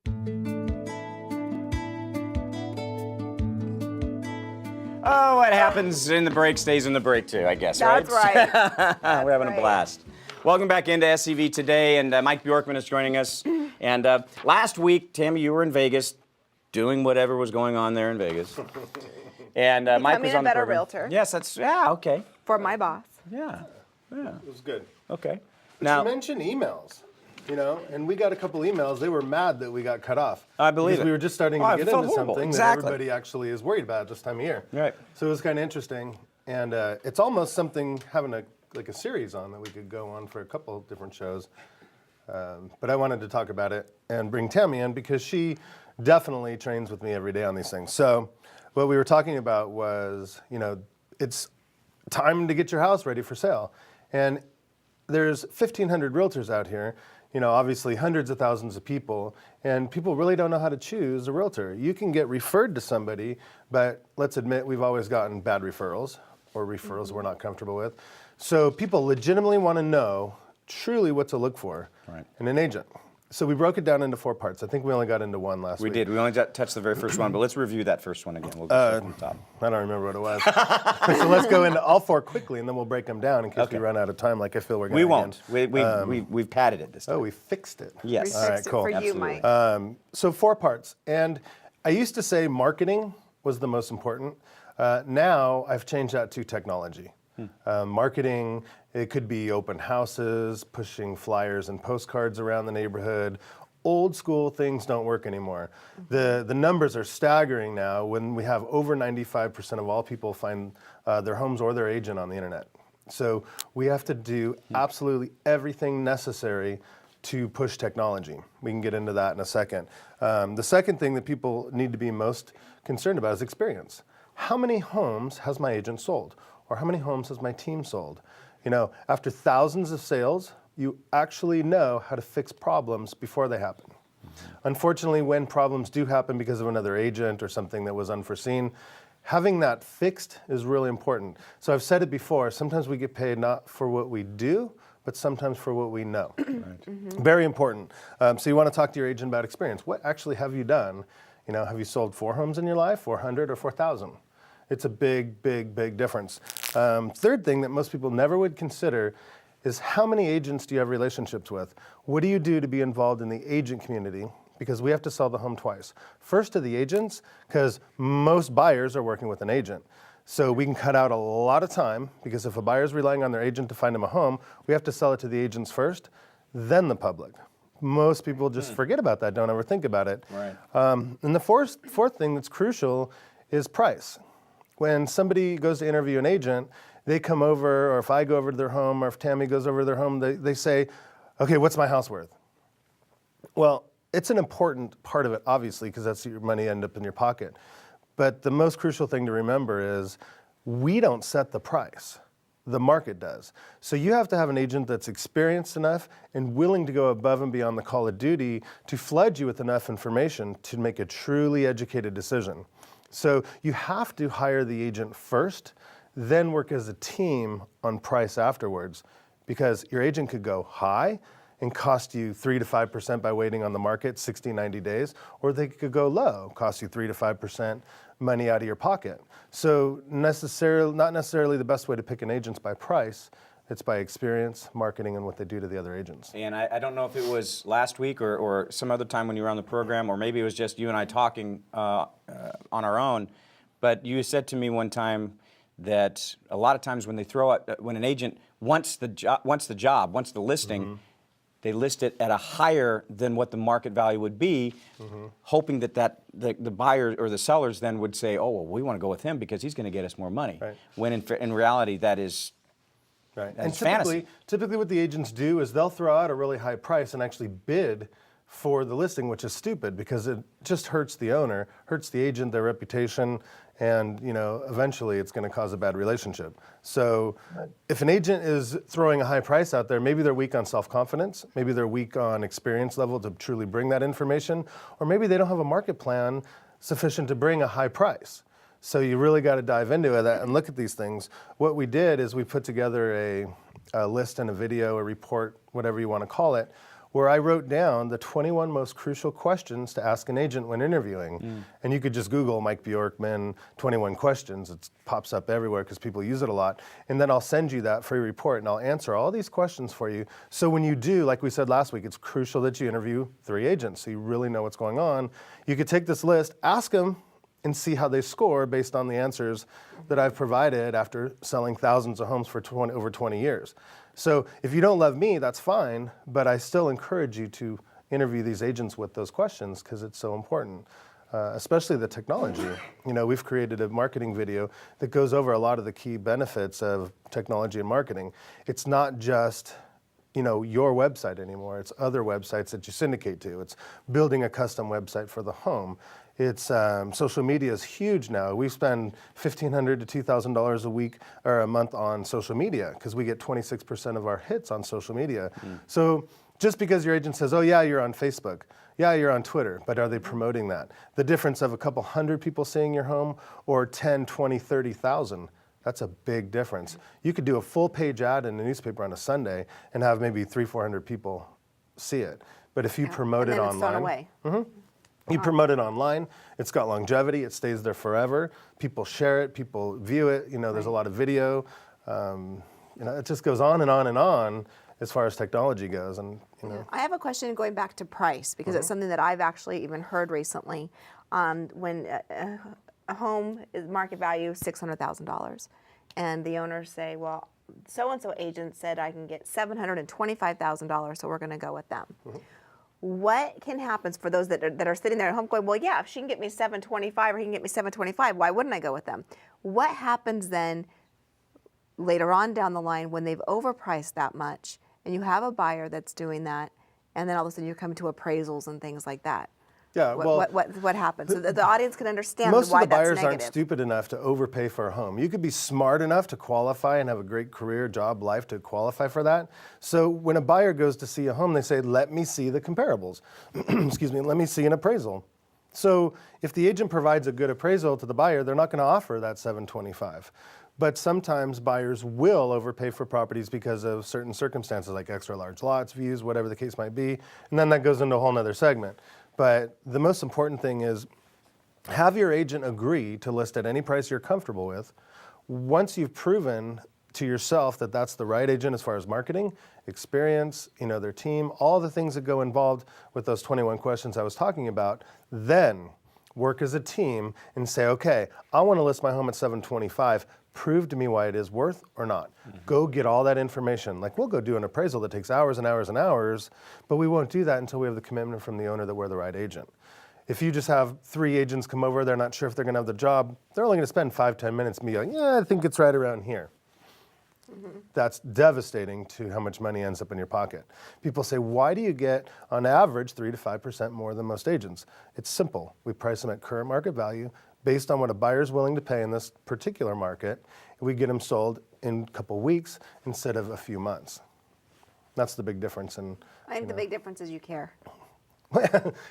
Oh, what happens in the break stays in the break too, I guess, That's right. We're having a blast. Welcome back into SCV today, and Mike Bjorkman is joining us. And last week, Tammy, you were in Vegas doing whatever was going on there in Vegas. And Mike was on the program. Becoming a better realtor. Yes, okay. For my boss. Yeah. It was good. Okay. But you mentioned emails, and we got a couple emails. They were mad that we got cut off. I believe because it. we were just starting to get into something that Exactly. everybody actually is worried about this time of year. Right. So it was kind of interesting, and it's almost something having a series on that we could go on for a couple of different shows. But I wanted to talk about it and bring Tammy in because she definitely trains with me every day on these things. So what we were talking about was, it's time to get your house ready for sale. And there's 1,500 realtors out here, obviously hundreds of thousands of people, and people really don't know how to choose a realtor. You can get referred to somebody, but let's admit we've always gotten bad referrals or referrals we're not comfortable with. So people legitimately want to know truly what to look for in an agent. So we broke it down into 4 parts. I think we only got into 1 last week. We did. We only touched the very first one, but let's review that first one again. We'll go from the top. I don't remember what it was. So let's go into all 4 quickly, and then we'll break them down in case we run out of time, like I feel we're going to. We won't. We've padded it this time. Oh, we fixed it. Yes. All right, cool. For you, Mike. So 4 parts. And I used to say marketing was the most important. Now I've changed that to technology. Marketing, it could be open houses, pushing flyers and postcards around the neighborhood. Old school things don't work anymore. The numbers are staggering now when we have over 95% of all people find their homes or their agent on the internet. So we have to do absolutely everything necessary to push technology. We can get into that in a second. The second thing that people need to be most concerned about is experience. How many homes has my agent sold? Or how many homes has my team sold? After thousands of sales, you actually know how to fix problems before they happen. Unfortunately, when problems do happen because of another agent or something that was unforeseen, having that fixed is really important. So I've said it before, sometimes we get paid not for what we do, but sometimes for what we know. Very important. So you want to talk to your agent about experience. What actually have you done? Have you sold 4 homes in your life, 400 or 4,000? It's a big, big, big difference. Third thing that most people never would consider is how many agents do you have relationships with? What do you do to be involved in the agent community? Because we have to sell the home twice. First to the agents, because most buyers are working with an agent. So we can cut out a lot of time, because if a buyer's relying on their agent to find them a home, we have to sell it to the agents first, then the public. Most people just forget about that, don't ever think about it. Right. And the fourth thing that's crucial is price. When somebody goes to interview an agent, they come over, or if I go over to their home, or if Tammy goes over to their home, they say, okay, what's my house worth? Well, it's an important part of it, obviously, because that's your money end up in your pocket. But the most crucial thing to remember is we don't set the price. The market does. So you have to have an agent that's experienced enough and willing to go above and beyond the call of duty to flood you with enough information to make a truly educated decision. So you have to hire the agent first, then work as a team on price afterwards, because your agent could go high and cost you 3 to 5% by waiting on the market 60, 90 days, or they could go low, cost you 3 to 5% money out of your pocket. So not necessarily the best way to pick an agent's by price. It's by experience, marketing, and what they do to the other agents. And I don't know if it was last week or some other time when you were on the program, or maybe it was just you and I talking on our own, but you said to me one time that a lot of times when they throw out, when an agent wants the listing, they list it at a higher than what the market value would be, hoping that the buyer or the sellers then would say, oh, well, we want to go with him because he's going to get us more money. Right. When in reality, that is right. That's And typically what the agents do is they'll throw out a really high price and actually bid for the listing, which is stupid because it just hurts the owner, hurts the agent, their reputation, and eventually it's going to cause a bad relationship. So if an agent is throwing a high price out there, maybe they're weak on self-confidence, maybe they're weak on experience level to truly bring that information, or maybe they don't have a market plan sufficient to bring a high price. So you really got to dive into that and look at these things. What we did is we put together a list and a video, a report, whatever you want to call it, where I wrote down the 21 most crucial questions to ask an agent when interviewing. And you could just Google Mike Bjorkman 21 questions. It pops up everywhere because people use it a lot. And then I'll send you that free report and I'll answer all these questions for you. So when you do, like we said last week, it's crucial that you interview 3 agents so you really know what's going on. You could take this list, ask them, and see how they score based on the answers that I've provided after selling thousands of homes for over 20 years. So if you don't love me, that's fine, but I still encourage you to interview these agents with those questions because it's so important, especially the technology. You know, we've created a marketing video that goes over a lot of the key benefits of technology and marketing. It's not just your website anymore. It's other websites that you syndicate to. It's building a custom website for the home. It's social media is huge now. We spend $1,500 to $2,000 a week or a month on social media because we get 26% of our hits on social media. So just because your agent says, oh yeah, you're on Facebook, yeah, you're on Twitter, but are they promoting that? The difference of a couple hundred people seeing your home or 10, 20, 30,000, that's a big difference. You could do a full page ad in a newspaper on a Sunday and have maybe 300, 400 people see it. But if you promote it online, it's thrown away. You promote it online, it's got longevity, it stays there forever. People share it, people view it, there's a lot of video. It just goes on and on and on as far as technology goes. And I have a question going back to price because it's something that I've actually even heard recently. When a home is market value $600,000 and the owners say, well, so-and-so agent said I can get $725,000, so we're going to go with them. What can happen for those that are sitting there at home going, well, yeah, if she can get me 725 or he can get me 725, why wouldn't I go with them? What happens then later on down the line when they've overpriced that much and you have a buyer that's doing that and then all of a sudden you're coming to appraisals and things like that? Yeah, well, what happens? So that the audience can understand most why of the that's buyers aren't negative. stupid enough to overpay for a home. You could be smart enough to qualify and have a great career, job, life to qualify for that. So when a buyer goes to see a home, they say, let me see the comparables. Excuse me, let me see an appraisal. So if the agent provides a good appraisal to the buyer, they're not going to offer that $725. But sometimes buyers will overpay for properties because of certain circumstances like extra large lots, views, whatever the case might be. And then that goes into a whole nother segment. But the most important thing is have your agent agree to list at any price you're comfortable with. Once you've proven to yourself that that's the right agent as far as marketing, experience, their team, all the things that go involved with those 21 questions I was talking about, then work as a team and say, okay, I want to list my home at $725. Prove to me why it is worth or not. Go get all that information. Like we'll go do an appraisal that takes hours and hours and hours, but we won't do that until we have the commitment from the owner that we're the right agent. If you just have 3 agents come over, they're not sure if they're going to have the job, they're only going to spend 5-10 minutes me going, yeah, I think it's right around here. That's devastating to how much money ends up in your pocket. People say, why do you get, on average, 3 to 5% more than most agents? It's simple. We price them at current market value based on what a buyer's willing to pay in this particular market. We get them sold in a couple weeks instead of a few months. That's the big difference. And I think the big difference is you care.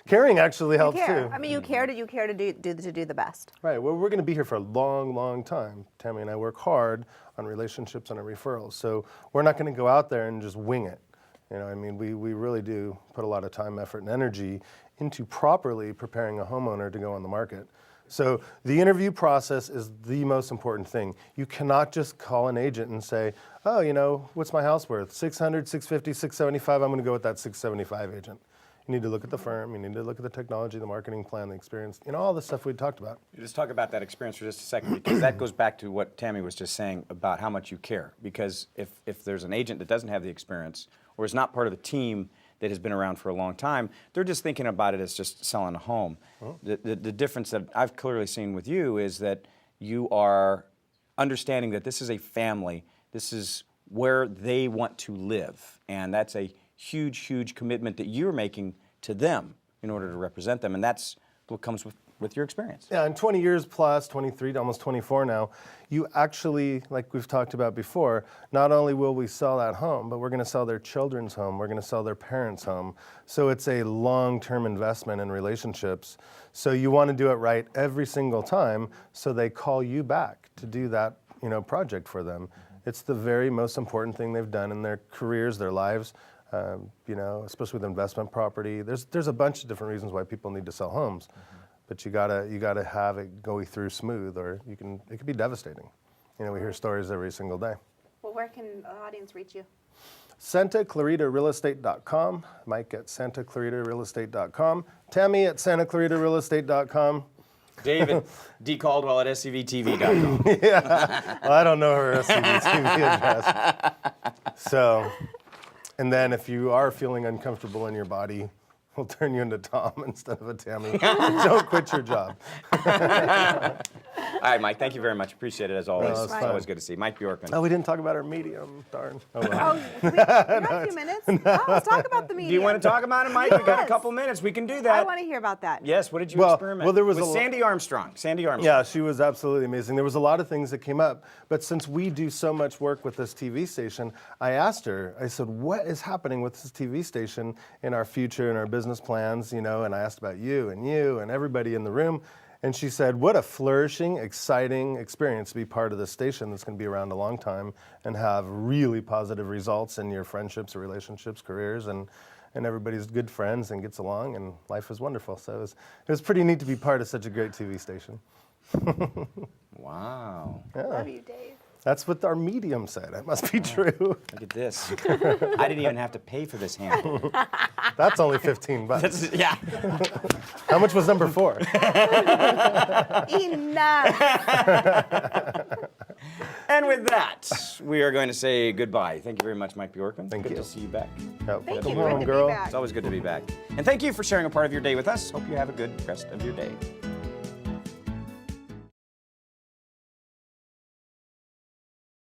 caring actually You helps care. too. I mean, you care to do the best. Right. Well, we're going to be here for a long, long time. Tammy and I work hard on relationships and on referrals. So we're not going to go out there and just wing it. We really do put a lot of time, effort, and energy into properly preparing a homeowner to go on the market. So the interview process is the most important thing. You cannot just call an agent and say, oh, what's my house worth? 600, 650, 675, I'm going to go with that 675 agent. You need to look at the firm, you need to look at the technology, the marketing plan, the experience, all the stuff we talked about. Just talk about that experience for just a second, because that goes back to what Tammy was just saying about how much you care. Because if there's an agent that doesn't have the experience or is not part of the team that has been around for a long time, they're just thinking about it as just selling a home. The difference that I've clearly seen with you is that you are understanding that this is a family, this is where they want to live, and that's a huge, huge commitment that you're making to them in order to represent them, and that's what comes with your experience. Yeah, in 20 years plus, 23, almost 24 now, you actually, like we've talked about before, not only will we sell that home, but we're going to sell their children's home, we're going to sell their parents' home. So it's a long-term investment in relationships. So you want to do it right every single time so they call you back to do that, project for them. It's the very most important thing they've done in their careers, their lives. You know, especially with investment property. There's a bunch of different reasons why people need to sell homes, but you gotta have it go through smooth, or it can be devastating. You know, we hear stories every single day. Well, where can the audience reach you? SantaClaritaRealEstate.com, Mike at SantaClaritaRealEstate.com, Tammy at SantaClaritaRealEstate.com. David D. Caldwell at SCVTV.com. Yeah, well, I don't know her SCVTV address. So, and then if you are feeling uncomfortable in your body, we'll turn you into Tom instead of a Tammy. Don't quit your job. All right, Mike, thank you very much. Appreciate it as always. No, It's it's always fine. good to see you. Mike Bjorkman. Oh, we didn't talk about our medium. Darn. Oh, well. Oh, we got a few minutes. Oh, let's talk about the medium. Do you want to talk about it, Mike? We got a Yes. couple minutes. We can do that. I want to hear about that. Yes, what did you Well, experiment well, there was with? a lo- Sandy Armstrong. Sandy Armstrong. Yeah, she was absolutely amazing. There was a lot of things that came up, but since we do so much work with this TV station, I asked her, I said, what is happening with this TV station in our future and our business plans, you know, and I asked about you and everybody in the room. And she said, what a flourishing, exciting experience to be part of this station that's going to be around a long time and have really positive results in your friendships, relationships, careers, and everybody's good friends and gets along, and life is wonderful. So it was pretty neat to be part of such a great TV station. Wow. Love you, Dave. That's what our medium said. It must be true. Look at this. I didn't even have to pay for this handle. That's only $15. Yeah. How much was number 4? Enough. And with that, we are going to say goodbye. Thank you very much, Mike Bjorkman. Thank good you. to see you back. Oh, Thank come you. Good on, to girl. be back. It's always good to be back. And thank you for sharing a part of your day with us. Hope you have a good rest of your day.